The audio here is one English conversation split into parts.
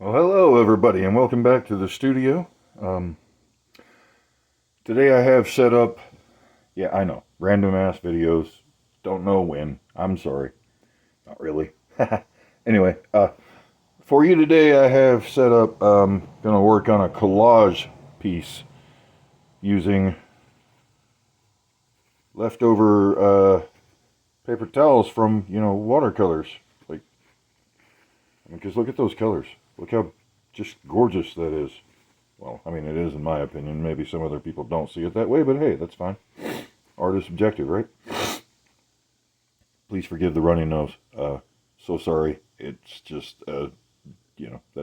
Well, hello everybody, and welcome back to the studio. Today I have set up, yeah, I know, random ass videos. Don't know when. I'm sorry. Not really. Anyway, for you today I have set up, gonna work on a collage piece using leftover paper towels from, watercolors. Like, because look at those colors. Look how just gorgeous that is. Well, I mean, it is in my opinion. Maybe some other people don't see it that way, but hey, that's fine. Art is subjective, right? Please forgive the runny nose. So sorry. It's just, that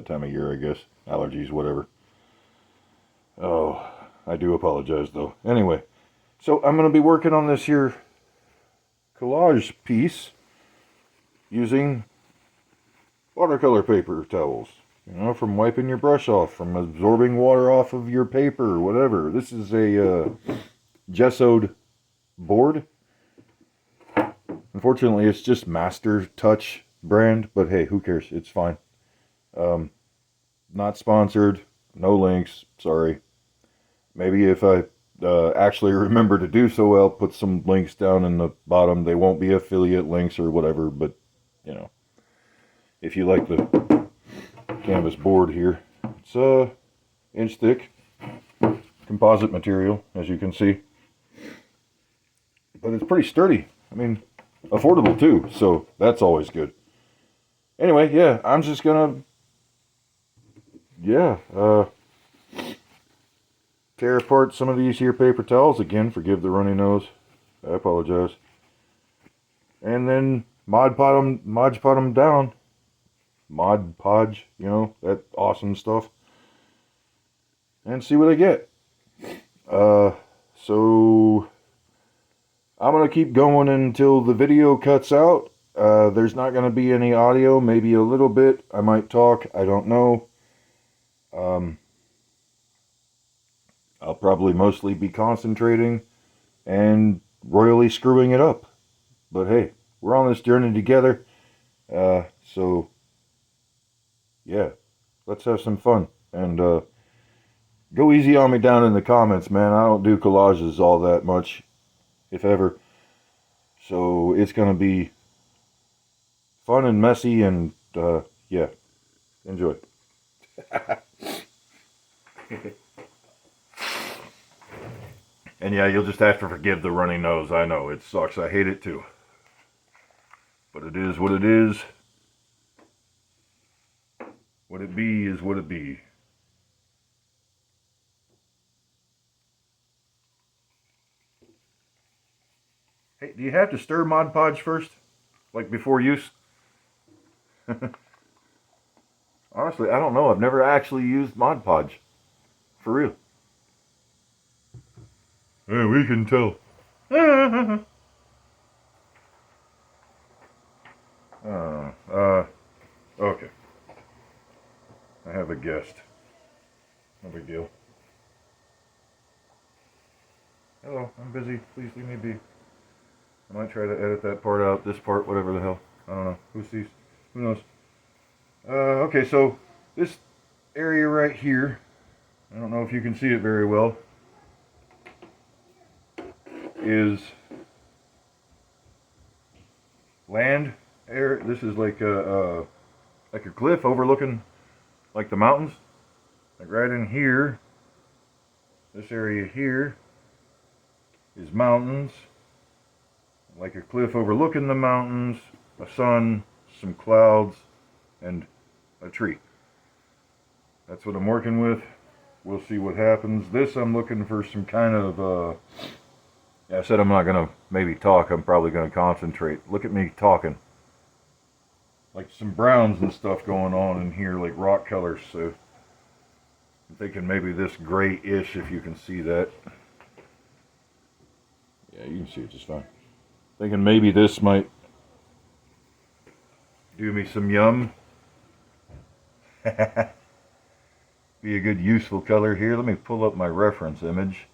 time of year, I guess. Allergies, whatever. Oh, I do apologize, though. Anyway, so I'm going to be working on this here collage piece using watercolor paper towels. From wiping your brush off, from absorbing water off of your paper, whatever. This is a gessoed board. Unfortunately, it's just Master Touch brand, but hey, who cares? It's fine. Not sponsored. No links. Sorry. Maybe if I actually remember to do so, I'll put some links down in the bottom. They won't be affiliate links or whatever, but, if you like the canvas board here, it's inch thick composite material, as you can see, but it's pretty sturdy. I mean, affordable too, so that's always good. Anyway, yeah, I'm just gonna tear apart some of these here paper towels. Again, forgive the runny nose, I apologize. And then Mod Podge them down. Mod Podge, that awesome stuff, and see what I get. So I'm gonna keep going until the video cuts out. There's not gonna be any audio, maybe a little bit. I might talk, I don't know. I'll probably mostly be concentrating and royally screwing it up. But hey, we're on this journey together. So yeah, let's have some fun. And go easy on me down in the comments, man. I don't do collages all that much, if ever. So it's going to be fun and messy, and yeah, enjoy. And yeah, you'll just have to forgive the runny nose. I know, it sucks. I hate it too. But it is what it is. What it be is what it be. Hey, do you have to stir Mod Podge first? Like before use? Honestly, I don't know. I've never actually used Mod Podge. For real. Hey, we can tell. Okay. I have a guest. No big deal. Hello, I'm busy. Please leave me be. I might try to edit that part out, this part, whatever the hell. I don't know. Who sees? Who knows? Okay, so this area right here, I don't know if you can see it very well, is land area. This is like a cliff overlooking like the mountains. Like right in here, this area here is mountains. Like a cliff overlooking the mountains, a sun, some clouds, and a tree. That's what I'm working with. We'll see what happens. This, I'm looking for some kind of, yeah, I said I'm not going to maybe talk. I'm probably going to concentrate. Look at me talking. Like some browns and stuff going on in here, like rock colors. So I'm thinking maybe this gray-ish, if you can see that. Yeah, you can see it just fine. Thinking maybe this might do me some yum. Be a good useful color here. Let me pull up my reference image.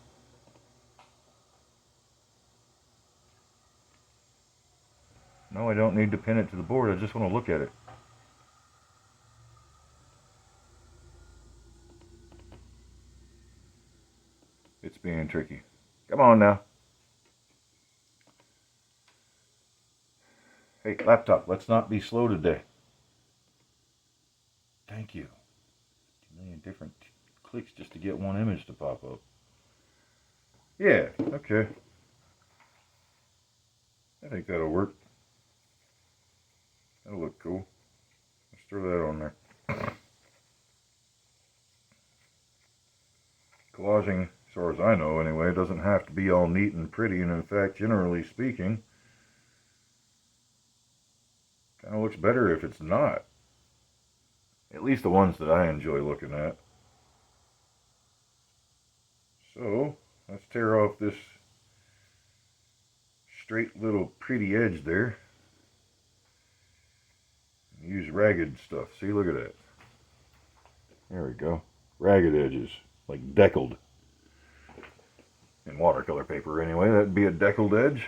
No, I don't need to pin it to the board. I just want to look at it. It's being tricky. Come on now. Hey, laptop, let's not be slow today. Thank you. 2 million different clicks just to get one image to pop up. Yeah, okay. I think that'll work. That'll look cool. Let's throw that on there. Collaging, as far as I know anyway, doesn't have to be all neat and pretty, and in fact, generally speaking, kind of looks better if it's not. At least the ones that I enjoy looking at. So, let's tear off this straight little pretty edge there. Use ragged stuff. See, look at that. There we go. Ragged edges, like deckled. In watercolor paper anyway, that'd be a deckled edge.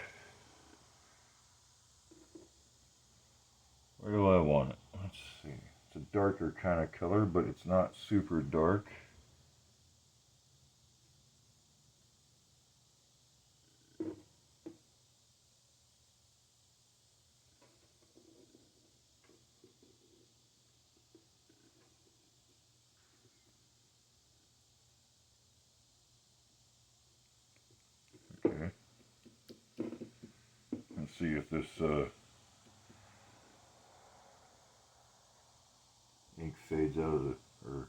Where do I want it? Let's see. It's a darker kind of color, but it's not super dark. Okay. Let's see if this ink fades out of the, or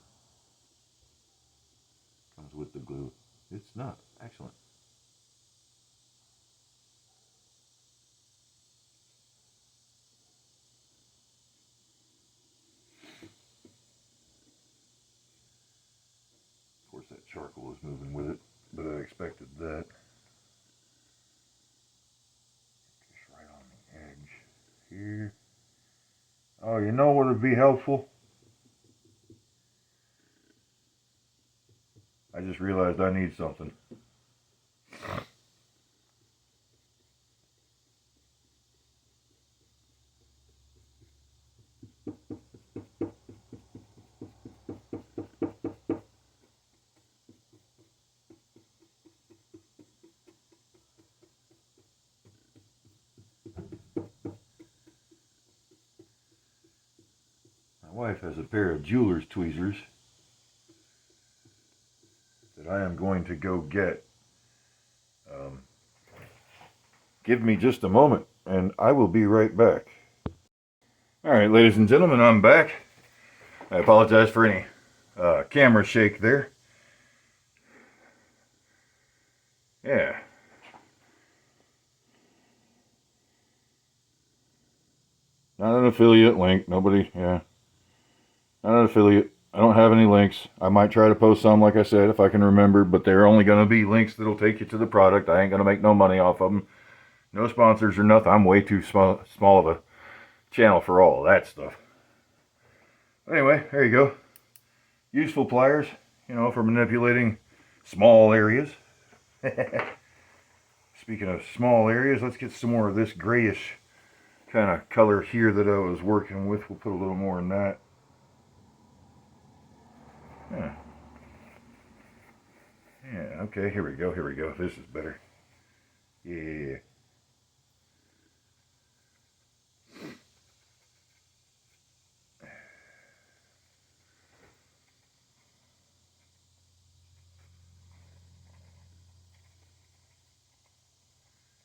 comes with the glue. It's not. Excellent. Of course, that charcoal is moving with it, but I expected that. Just right on the edge here. Oh, you know what would be helpful? I just realized I need something. My wife has a pair of jeweler's tweezers that I am going to go get. Give me just a moment and I will be right back. Alright, ladies and gentlemen, I'm back. I apologize for any camera shake there. Yeah. Not an affiliate link. Nobody, yeah. Not an affiliate. I don't have any links. I might try to post some, like I said, if I can remember, but they're only going to be links that'll take you to the product. I ain't going to make no money off of them. No sponsors or nothing. I'm way too small of a channel for all of that stuff. Anyway, there you go. Useful pliers, you know, for manipulating small areas. Speaking of small areas, let's get some more of this grayish kind of color here that I was working with. We'll put a little more in that. Yeah. Yeah, okay, here we go, here we go. This is better. Yeah.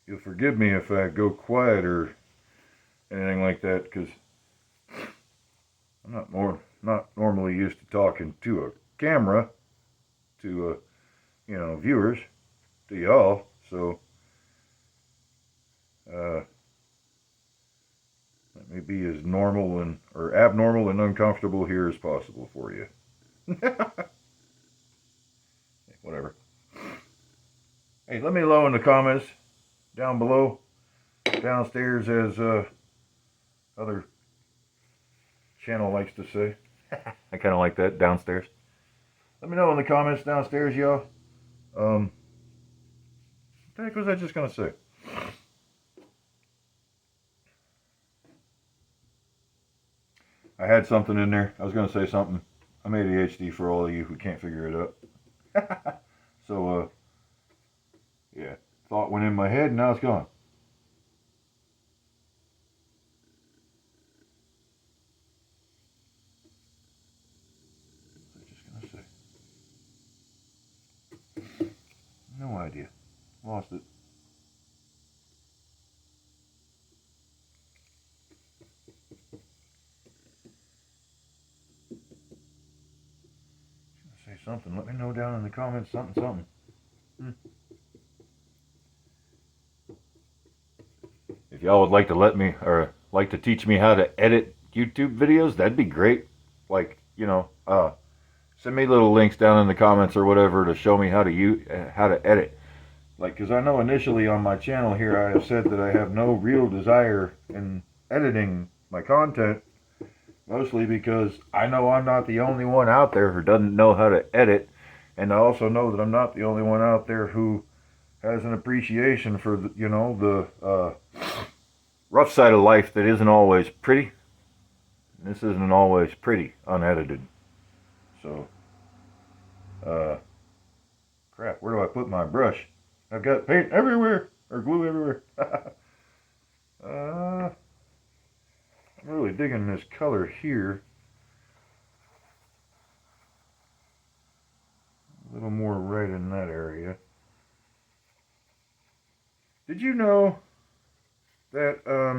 You'll forgive me if I go quiet or anything like that, because I'm not normally used to talking to a camera, to you know, viewers, to y'all. So let me be as normal and or abnormal and uncomfortable here as possible for you. Whatever. Hey, let me know in the comments down below, downstairs, as other channel likes to say. I kind of like that, downstairs. Let me know in the comments downstairs, y'all. What the heck was I just gonna say? I had something in there. I was gonna say something. I'm ADHD for all of you who can't figure it out. So Yeah, thought went in my head and now it's gone. What was I just gonna say? No idea. Lost it. Say something. Let me know down in the comments something. If y'all would like to let me or like to teach me how to edit YouTube videos, that'd be great. Like, send me little links down in the comments or whatever to show me how to edit. Like, because I know initially on my channel here I have said that I have no real desire in editing my content, mostly because I know I'm not the only one out there who doesn't know how to edit, and I also know that I'm not the only one out there who has an appreciation for the rough side of life that isn't always pretty. This isn't always pretty unedited. So, crap, where do I put my brush? I've got paint everywhere, or glue everywhere. I'm really digging this color here. A little more right in that area. Did you know that, I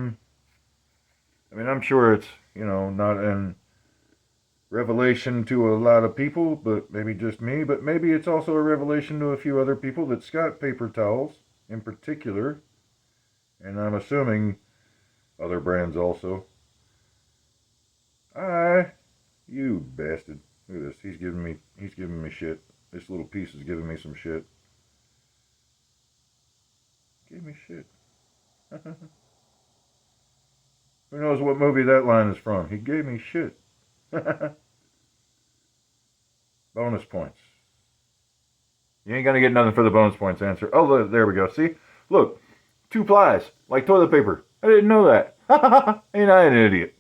mean, I'm sure it's, not an revelation to a lot of people, but maybe just me, but maybe it's also a revelation to a few other people that Scott paper towels in particular, and I'm assuming other brands also. You bastard. Look at this. He's giving me shit. This little piece is giving me some shit. Give me shit. Who knows what movie that line is from? He gave me shit. Bonus points. You ain't gonna get nothing for the bonus points answer. Oh, there we go. See? Look. 2 plies. Like toilet paper. I didn't know that. Ain't I an idiot?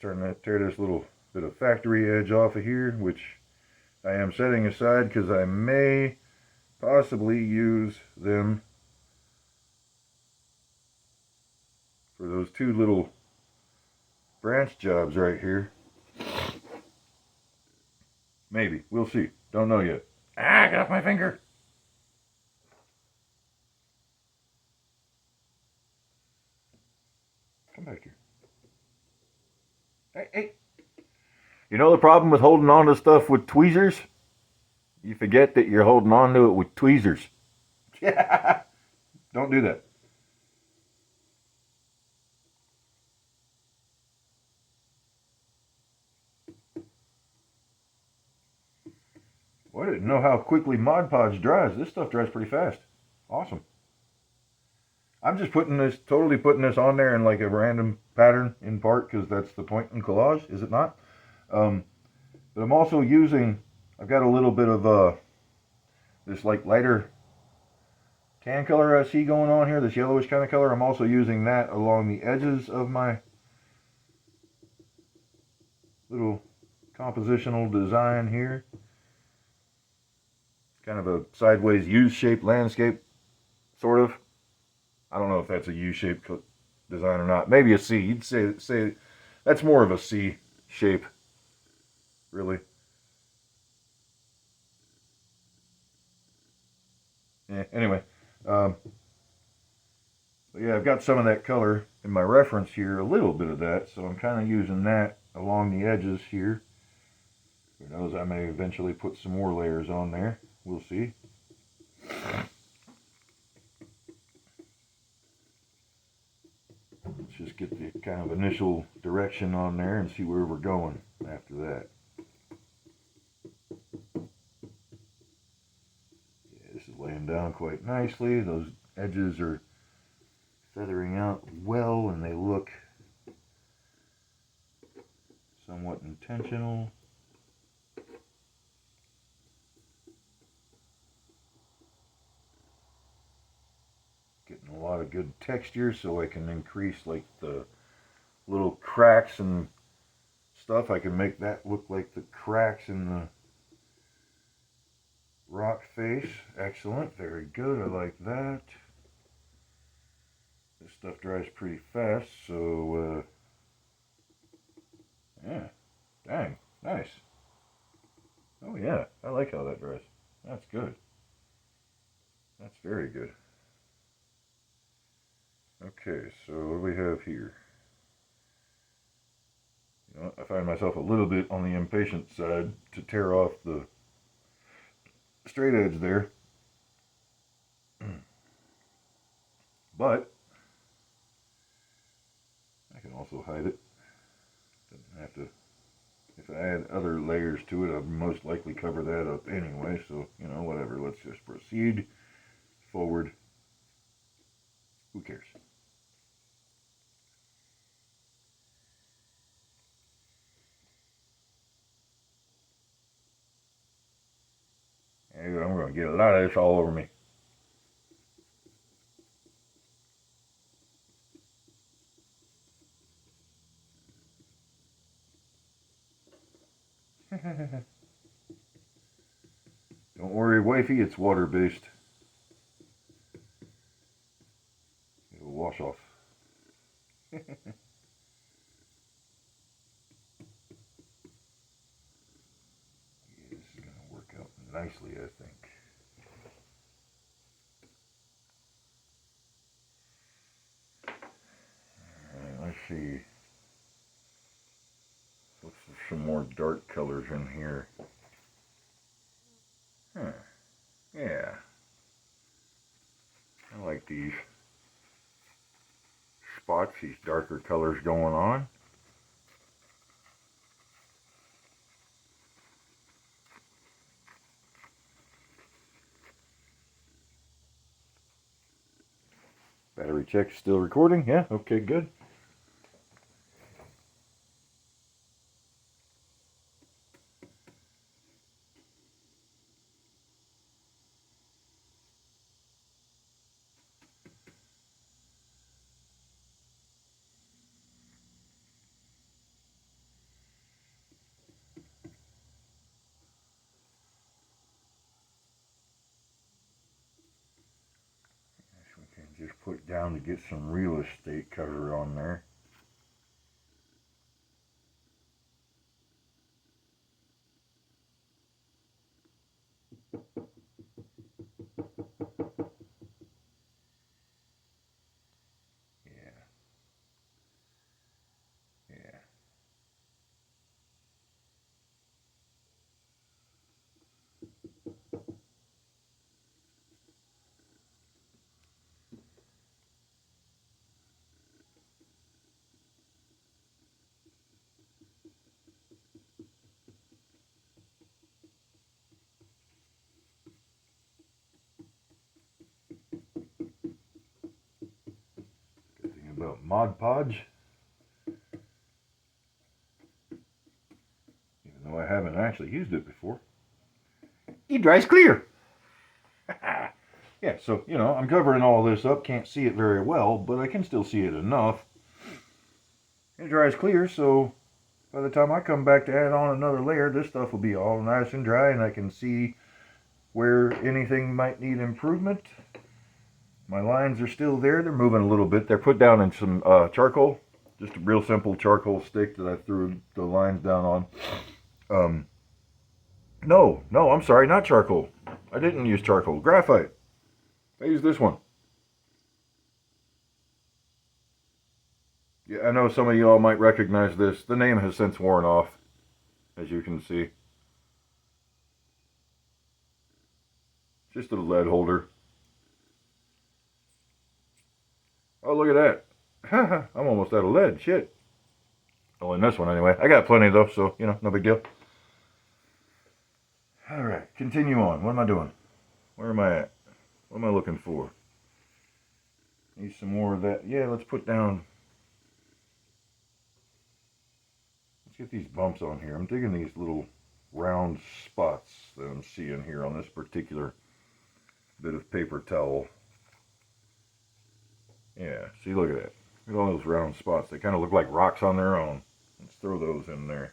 Let's tear this little bit of factory edge off of here, which I am setting aside because I may possibly use them for those 2 little branch jobs right here. Maybe. We'll see. Don't know yet. Get off my finger. Come back here. Hey. You know the problem with holding on to stuff with tweezers? You forget that you're holding on to it with tweezers. Don't do that. Well, I didn't know how quickly Mod Podge dries. This stuff dries pretty fast. Awesome. I'm just totally putting this on there in like a random pattern in part because that's the point in collage, is it not? But I'm also I've got a little bit of this like lighter tan color I see going on here, this yellowish kind of color. I'm also using that along the edges of my little compositional design here. Kind of a sideways U-shaped landscape, sort of. I don't know if that's a U-shaped design or not. Maybe a C. You'd say that's more of a C shape, really. Anyway, but yeah, I've got some of that color in my reference here, a little bit of that, so I'm kind of using that along the edges here. Who knows, I may eventually put some more layers on there. We'll see. Let's just get the kind of initial direction on there and see where we're going after that. Yeah, this is laying down quite nicely. Those edges are feathering out well and they look somewhat intentional. Getting a lot of good texture so I can increase like the little cracks and stuff. I can make that look like the cracks in rock face. Excellent. Very good. I like that. This stuff dries pretty fast, so yeah. Dang. Nice. Oh yeah. I like how that dries. That's good. That's very good. Okay, so what do we have here? You know, I find myself a little bit on the impatient side to tear off the straight edge there. But I can also hide it. Doesn't have to. If I add other layers to it, I'll most likely cover that up anyway. So, you know, whatever. Let's just proceed forward. Who cares? I'm going to get a lot of this all over me. Don't worry, wifey, it's water-based. It'll wash off. Yeah, this is going to work out nicely, I think. Alright, let's see. Looks for some more dark colors in here. Huh. Yeah. I like these spots, these darker colors going on. Battery check, still recording. Yeah, okay, good. We can just put down to get some real estate cover on there. Yeah. Yeah. Good thing about Mod Podge, even though I haven't actually used it before, it dries clear. Yeah, so, you know, I'm covering all this up, can't see it very well, but I can still see it enough. It dries clear, so by the time I come back to add on another layer, this stuff will be all nice and dry, and I can see where anything might need improvement. My lines are still there. They're moving a little bit. They're put down in some charcoal, just a real simple charcoal stick that I threw the lines down on. No, I'm sorry, not charcoal. I didn't use charcoal. Graphite. I used this one. Yeah, I know some of y'all might recognize this. The name has since worn off, as you can see. Just a lead holder. Oh, look at that. I'm almost out of lead. Shit. Oh, in this one anyway. I got plenty though, so, you know, no big deal. Alright, continue on. What am I doing? Where am I at? What am I looking for? Need some more of that. Yeah, let's put down... Let's get these bumps on here. I'm digging these little round spots that I'm seeing here on this particular bit of paper towel. Yeah, see, look at that. Look at all those round spots. They kind of look like rocks on their own. Let's throw those in there.